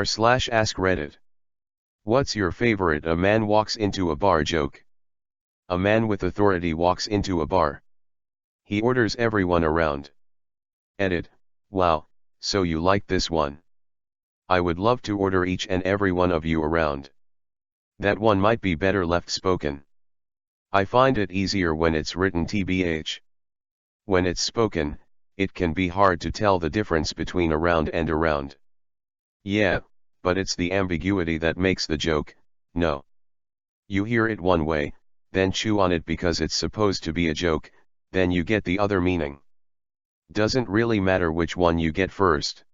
r/AskReddit. What's your favorite "a man walks into a bar" joke? A man with authority walks into a bar. He orders everyone around. Edit. Wow, so you like this one. I would love to order each and every one of you around. That one might be better left spoken. I find it easier when it's written tbh. When it's spoken, it can be hard to tell the difference between around and around. Yeah, but it's the ambiguity that makes the joke, no. You hear it one way, then chew on it because it's supposed to be a joke, then you get the other meaning. Doesn't really matter which one you get first.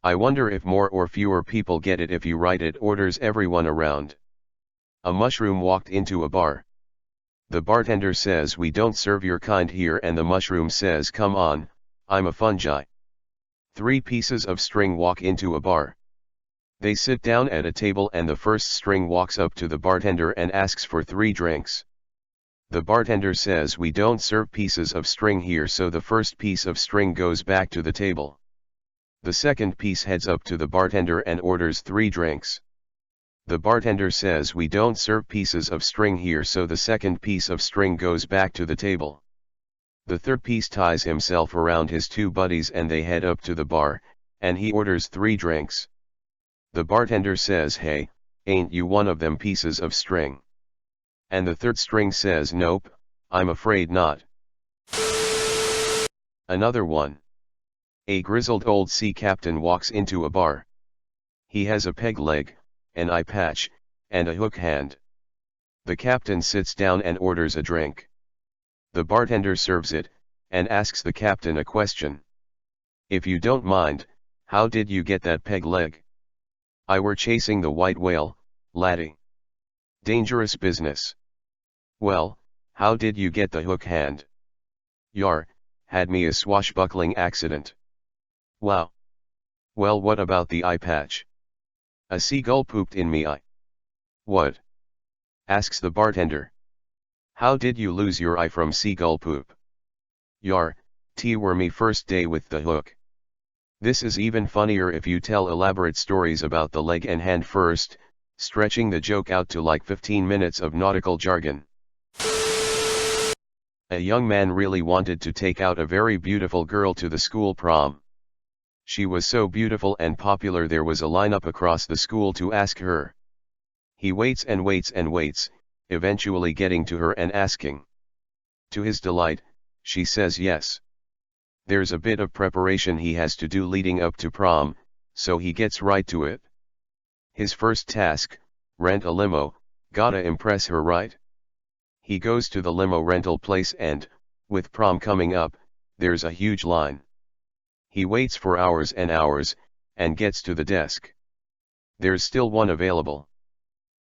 I wonder if more or fewer people get it if you write it orders everyone around. A mushroom walked into a bar. The bartender says, "We don't serve your kind here," and the mushroom says, "Come on, I'm a fungi." 3 pieces of string walk into a bar. They sit down at a table and the first string walks up to the bartender and asks for 3 drinks. The bartender says, "We don't serve pieces of string here," so the first piece of string goes back to the table. The second piece heads up to the bartender and orders 3 drinks. The bartender says, "We don't serve pieces of string here," so the second piece of string goes back to the table. The third piece ties himself around his 2 buddies and they head up to the bar, and he orders 3 drinks. The bartender says, "Hey, ain't you one of them pieces of string?" And the third string says, "Nope, I'm afraid not." Another one. A grizzled old sea captain walks into a bar. He has a peg leg, an eye patch, and a hook hand. The captain sits down and orders a drink. The bartender serves it, and asks the captain a question. "If you don't mind, how did you get that peg leg?" "I were chasing the white whale, laddie." "Dangerous business." "Well, how did you get the hook hand?" "Yar, had me a swashbuckling accident." "Wow. Well, what about the eye patch?" "A seagull pooped in me eye." "What?" asks the bartender. "How did you lose your eye from seagull poop?" "Yar, were me first day with the hook." This is even funnier if you tell elaborate stories about the leg and hand first, stretching the joke out to like 15 minutes of nautical jargon. A young man really wanted to take out a very beautiful girl to the school prom. She was so beautiful and popular there was a lineup across the school to ask her. He waits and waits and waits, eventually getting to her and asking. To his delight, she says yes. There's a bit of preparation he has to do leading up to prom, so he gets right to it. His first task, rent a limo, gotta impress her right? He goes to the limo rental place and, with prom coming up, there's a huge line. He waits for hours and hours, and gets to the desk. There's still one available.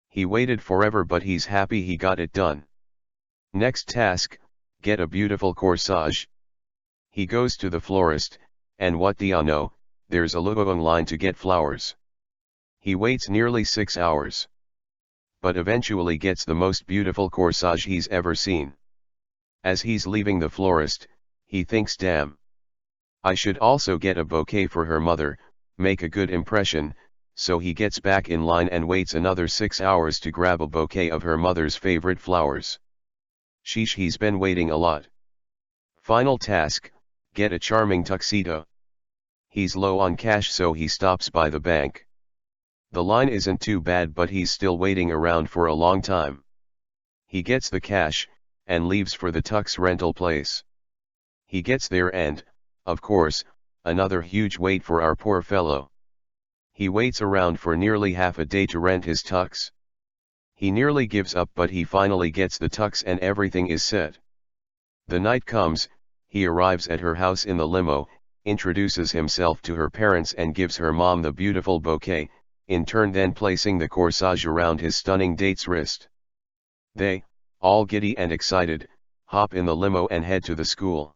He waited forever but he's happy he got it done. Next task, get a beautiful corsage. He goes to the florist, and what do ya know, there's a long line to get flowers. He waits nearly 6 hours. But eventually gets the most beautiful corsage he's ever seen. As he's leaving the florist, he thinks, damn. I should also get a bouquet for her mother, make a good impression, so he gets back in line and waits another 6 hours to grab a bouquet of her mother's favorite flowers. Sheesh, he's been waiting a lot. Final task, get a charming tuxedo. He's low on cash so he stops by the bank. The line isn't too bad but he's still waiting around for a long time. He gets the cash, and leaves for the tux rental place. He gets there and, of course, another huge wait for our poor fellow. He waits around for nearly half a day to rent his tux. He nearly gives up but he finally gets the tux and everything is set. The night comes, he arrives at her house in the limo, introduces himself to her parents and gives her mom the beautiful bouquet, in turn then placing the corsage around his stunning date's wrist. They, all giddy and excited, hop in the limo and head to the school.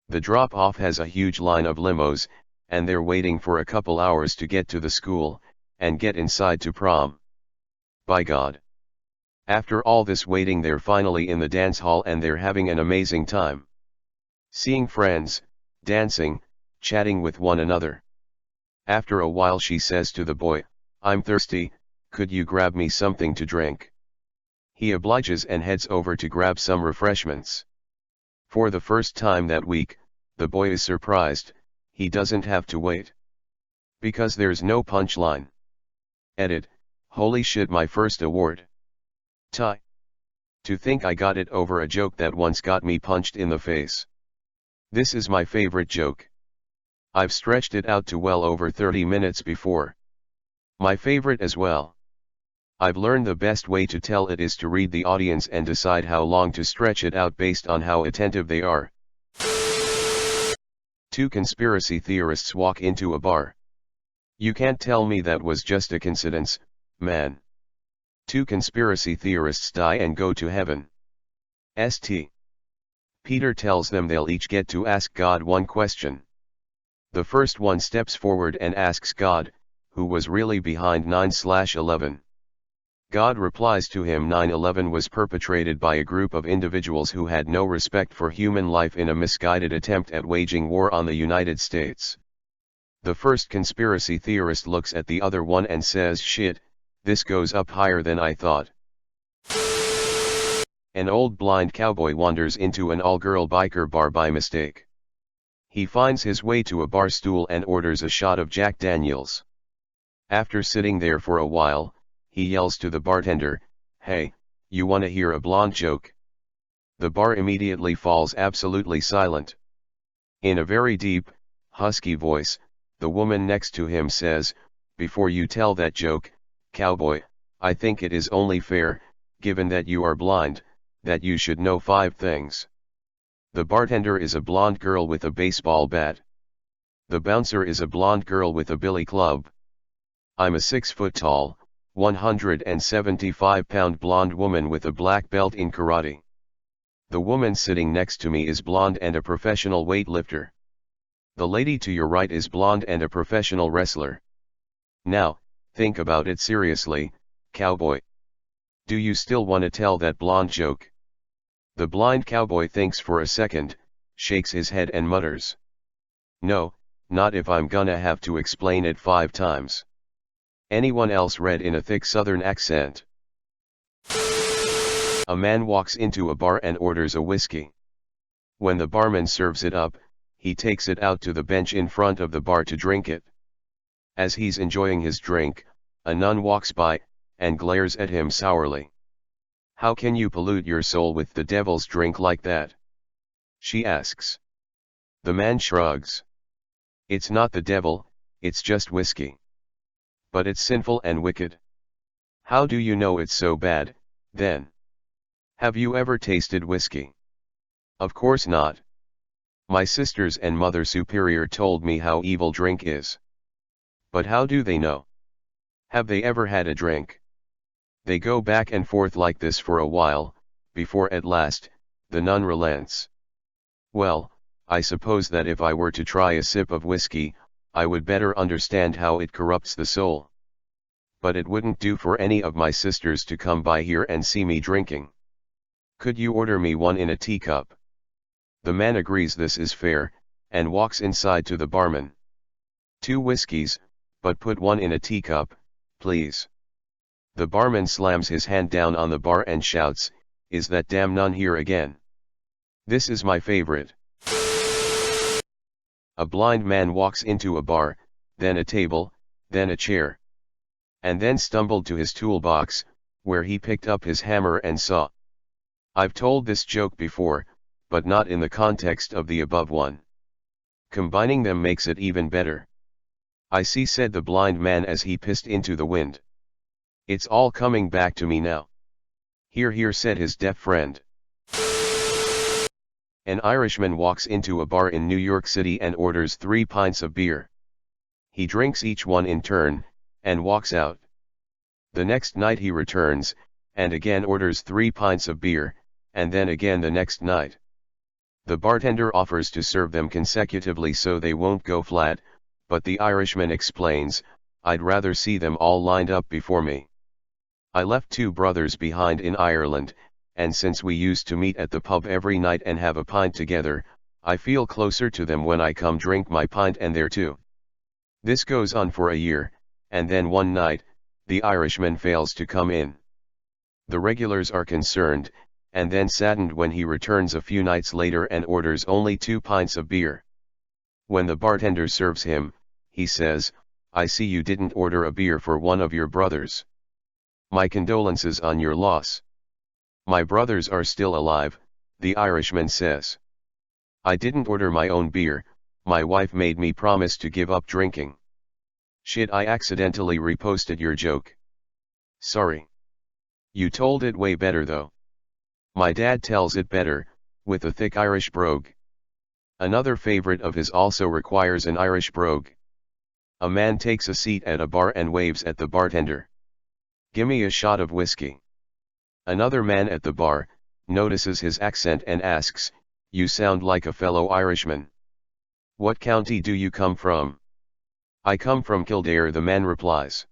The drop-off has a huge line of limos, and they're waiting for a couple hours to get to the school, and get inside to prom. By God. After all this waiting they're finally in the dance hall and they're having an amazing time. Seeing friends, dancing, chatting with one another. After a while she says to the boy, "I'm thirsty, could you grab me something to drink?" He obliges and heads over to grab some refreshments. For the first time that week, the boy is surprised, he doesn't have to wait. Because there's no punchline. Edit, holy shit, my first award. Tie. To think I got it over a joke that once got me punched in the face. This is my favorite joke. I've stretched it out to well over 30 minutes before. My favorite as well. I've learned the best way to tell it is to read the audience and decide how long to stretch it out based on how attentive they are. Two conspiracy theorists walk into a bar. You can't tell me that was just a coincidence, man. Two conspiracy theorists die and go to heaven. St. Peter tells them they'll each get to ask God one question. The first one steps forward and asks God, who was really behind 9/11? God replies to him, 9/11 was perpetrated by a group of individuals who had no respect for human life in a misguided attempt at waging war on the United States. The first conspiracy theorist looks at the other one and says, "Shit, this goes up higher than I thought." An old blind cowboy wanders into an all-girl biker bar by mistake. He finds his way to a bar stool and orders a shot of Jack Daniels. After sitting there for a while, he yells to the bartender, "Hey, you wanna hear a blonde joke?" The bar immediately falls absolutely silent. In a very deep, husky voice, the woman next to him says, "Before you tell that joke, cowboy, I think it is only fair, given that you are blind, that you should know 5 things. The bartender is a blonde girl with a baseball bat. The bouncer is a blonde girl with a billy club. I'm a 6 foot tall, 175-pound blonde woman with a black belt in karate. The woman sitting next to me is blonde and a professional weightlifter. The lady to your right is blonde and a professional wrestler. Now, think about it seriously, cowboy. Do you still want to tell that blonde joke?" The blind cowboy thinks for a second, shakes his head and mutters, "No, not if I'm gonna have to explain it 5 times. Anyone else?" read in a thick southern accent. A man walks into a bar and orders a whiskey. When the barman serves it up, he takes it out to the bench in front of the bar to drink it. As he's enjoying his drink, a nun walks by, and glares at him sourly. "How can you pollute your soul with the devil's drink like that?" she asks. The man shrugs. "It's not the devil, it's just whiskey. But it's sinful and wicked." "How do you know it's so bad, then? Have you ever tasted whiskey?" "Of course not. My sisters and Mother Superior told me how evil drink is." "But how do they know? Have they ever had a drink?" They go back and forth like this for a while, before at last, the nun relents. "Well, I suppose that if I were to try a sip of whiskey, I would better understand how it corrupts the soul. But it wouldn't do for any of my sisters to come by here and see me drinking. Could you order me one in a teacup?" The man agrees this is fair, and walks inside to the barman. "2 whiskeys, but put one in a teacup, please." The barman slams his hand down on the bar and shouts, "Is that damn nun here again? This is my favorite." A blind man walks into a bar, then a table, then a chair. And then stumbled to his toolbox, where he picked up his hammer and saw. I've told this joke before, but not in the context of the above one. Combining them makes it even better. "I see," said the blind man as he pissed into the wind. "It's all coming back to me now." "Hear, hear," said his deaf friend. An Irishman walks into a bar in New York City and orders 3 pints of beer. He drinks each one in turn, and walks out. The next night he returns, and again orders 3 pints of beer, and then again the next night. The bartender offers to serve them consecutively so they won't go flat, but the Irishman explains, "I'd rather see them all lined up before me. I left 2 brothers behind in Ireland, and since we used to meet at the pub every night and have a pint together, I feel closer to them when I come drink my pint and there too." This goes on for a year, and then one night, the Irishman fails to come in. The regulars are concerned, and then saddened when he returns a few nights later and orders only 2 pints of beer. When the bartender serves him, he says, "I see you didn't order a beer for one of your brothers. My condolences on your loss." "My brothers are still alive," the Irishman says. "I didn't order my own beer, my wife made me promise to give up drinking." "Shit, I accidentally reposted your joke. Sorry. You told it way better though. My dad tells it better, with a thick Irish brogue." Another favorite of his also requires an Irish brogue. A man takes a seat at a bar and waves at the bartender. "Gimme a shot of whiskey." Another man at the bar notices his accent and asks, "You sound like a fellow Irishman. What county do you come from?" "I come from Kildare," the man replies.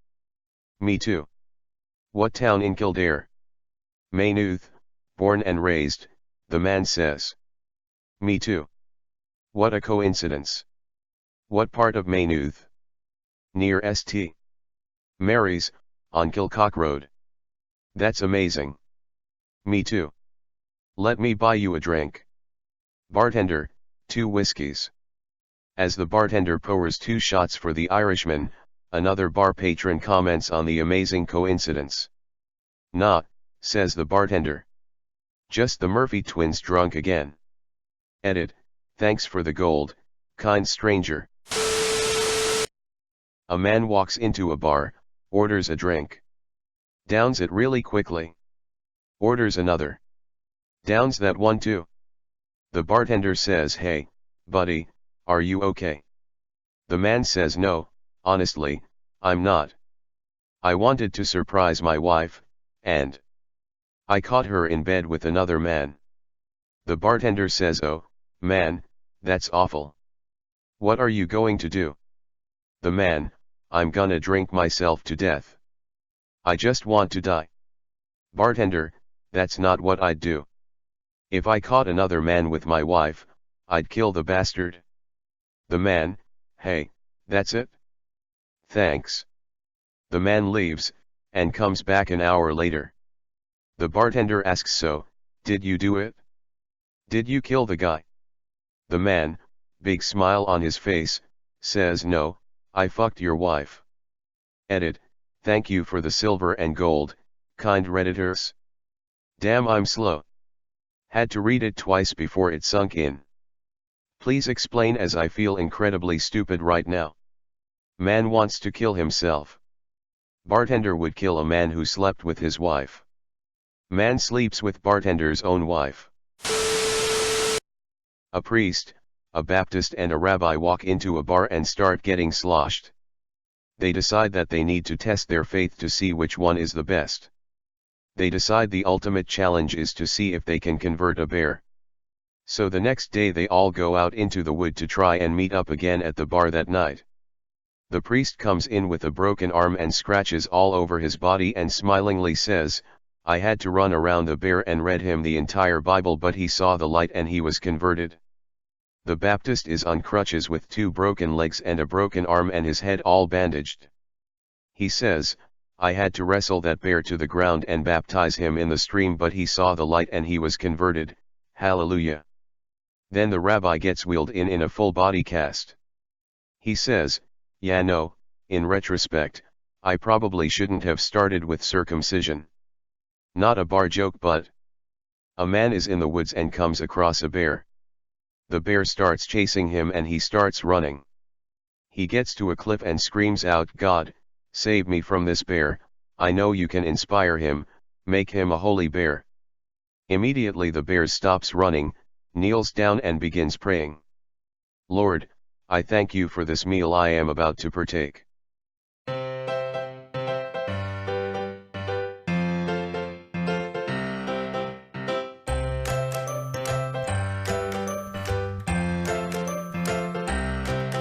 "Me too." "What town in Kildare?" "Maynooth, born and raised," the man says. "Me too." "What a coincidence. What part of Maynooth?" "Near St. Mary's, on Kilcock Road." "That's amazing." "Me too. Let me buy you a drink." "Bartender, 2 whiskeys." As the bartender pours 2 shots for the Irishman, another bar patron comments on the amazing coincidence. "Nah," says the bartender. "Just the Murphy twins drunk again." Edit, thanks for the gold, kind stranger. A man walks into a bar, orders a drink. Downs it really quickly. Orders another. Downs that one too. The bartender says, "Hey, buddy, are you okay?" The man says, "No, honestly, I'm not. I wanted to surprise my wife, and I caught her in bed with another man." The bartender says, "Oh, man, that's awful. What are you going to do?" The man, "I'm gonna drink myself to death. I just want to die." Bartender, "That's not what I'd do. If I caught another man with my wife, I'd kill the bastard." The man, "Hey, that's it. Thanks." The man leaves, and comes back an hour later. The bartender asks, "So, did you do it? Did you kill the guy?" The man, big smile on his face, says, "No, I fucked your wife." Edit, thank you for the silver and gold, kind Redditors. Damn, I'm slow. Had to read it twice before it sunk in. Please explain, as I feel incredibly stupid right now. Man wants to kill himself. Bartender would kill a man who slept with his wife. Man sleeps with bartender's own wife. A priest, a Baptist and a rabbi walk into a bar and start getting sloshed. They decide that they need to test their faith to see which one is the best. They decide the ultimate challenge is to see if they can convert a bear. So the next day they all go out into the wood to try and meet up again at the bar that night. The priest comes in with a broken arm and scratches all over his body and smilingly says, "I had to run around the bear and read him the entire Bible, but he saw the light and he was converted." The Baptist is on crutches with 2 broken legs and a broken arm and his head all bandaged. He says, "I had to wrestle that bear to the ground and baptize him in the stream, but he saw the light and he was converted, hallelujah." Then the rabbi gets wheeled in a full body cast. He says, "Yeah, no, in retrospect, I probably shouldn't have started with circumcision." Not a bar joke, but a man is in the woods and comes across a bear. The bear starts chasing him and he starts running. He gets to a cliff and screams out, "God, save me from this bear, I know you can inspire him, make him a holy bear." Immediately the bear stops running, kneels down and begins praying. "Lord, I thank you for this meal I am about to partake.